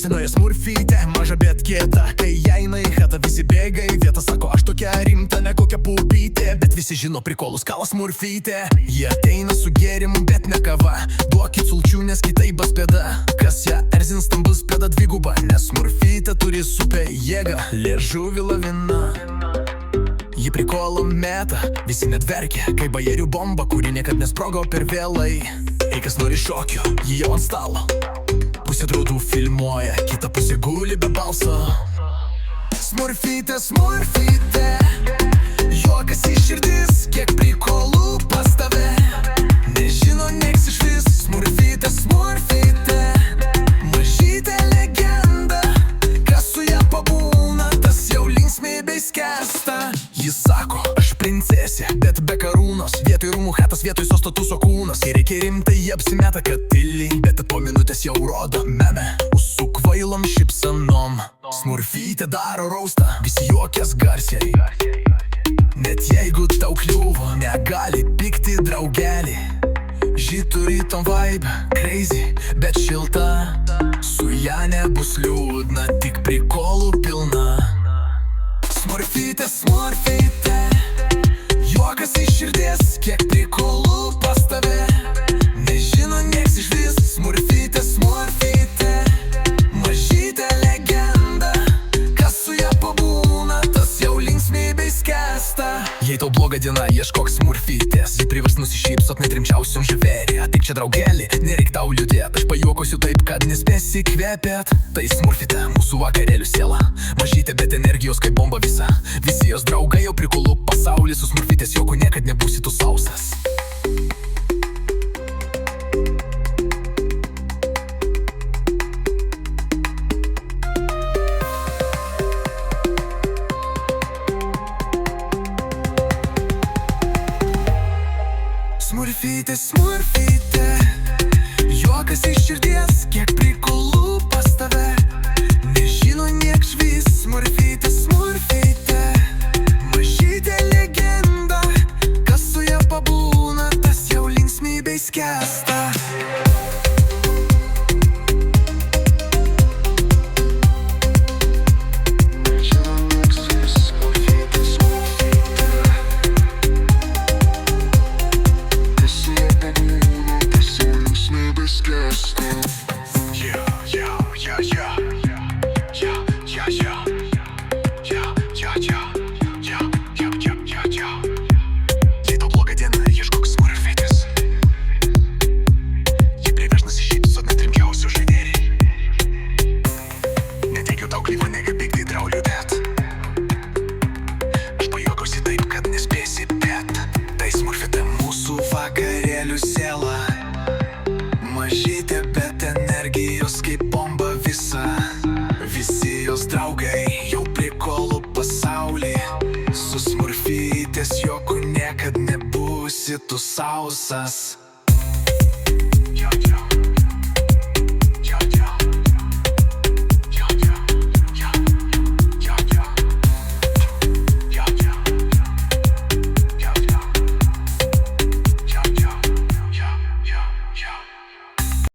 Senoje smurfytė, maža bet kieta. Kai eina į chatą visi bėga į vietą. Sako, aš tokia rimta, ne kokia pupytė. Bet visi žino prikolus, kala smurfytė. Jie ateina su gėrimu, bet ne kava. Duokit sulčių, nes kitaip bus bėda. Kas ją erzins, tam bus bėda dviguba. Nes smurfytė turi super jėgą. Liežuvį lavina, ji prikolą meta. Visi net verkia, kai bajerių bomba, kuri niekad nesprogo per vėlai. Ei kas nori šokio, ji jau ant stalo. Pusė draudų filmuoja, kita pusė guli be balso. Smurfytė, smurfytė, juokas į širdis, kiek prikolų pas tave. Nežino nieks iš vis. Smurfytė, smurfytė, mažytė legenda. Kas su ją pabūna, tas jau linksmybėj skęsta. Jis sako, aš princesė, bet be karūnos. Vietoj rūmų chatas, vietoj sosto tūso kūnas. Kai reikia rimtai, jie apsimeta, kad tyli, bet po minutės jau rodo meme su kvailom šypsenom. Smurfytė daro raustą, visi juokės garsiai. Net jeigu tau kliuvo, negali pykti draugelį. Ži turi tom vibe, crazy, bet šilta. Su ja nebus liūdna, tik prikolų pilna. Smurfytė, smurfytė, juokas į širdis, kiek prikolų pas tave. Nežino nieks iš vis. Smurfytė, smurfytė, mažytė legenda. Kas su ją pabūna, tas jau linksmybėj skęsta. Jei tau bloga diena, ieškok smurfytės. Ji privers nusišypsot net rimčiausiom žvėrį. Ateik čia draugelį, nereik tau liūdėt. Aš pajuokosiu taip, kad nespėsi kvepėt. Tai smurfytė, mūsų vakarėlių siela. Mažytė, bet energijos kaip bomba visa. Visi jos draugai jau prikulų pasaulį. Su smurfytės juoku niekad nebūsi tu sausas. Smurfytė, smurfytė, juokas iš širdies, kiek prikolų pas tave. Nežino nieks švis. Smurfytė, smurfytė, mažytė legenda. Kas su ja pabūna, tas jau linksmybėj skęsta. Vakarėlių siela, mažytė, bet energijos kaip bomba visa. Visi jos draugai jau prikolų pasaulį. Su smurfytės juoku niekad nebūsi tu sausas.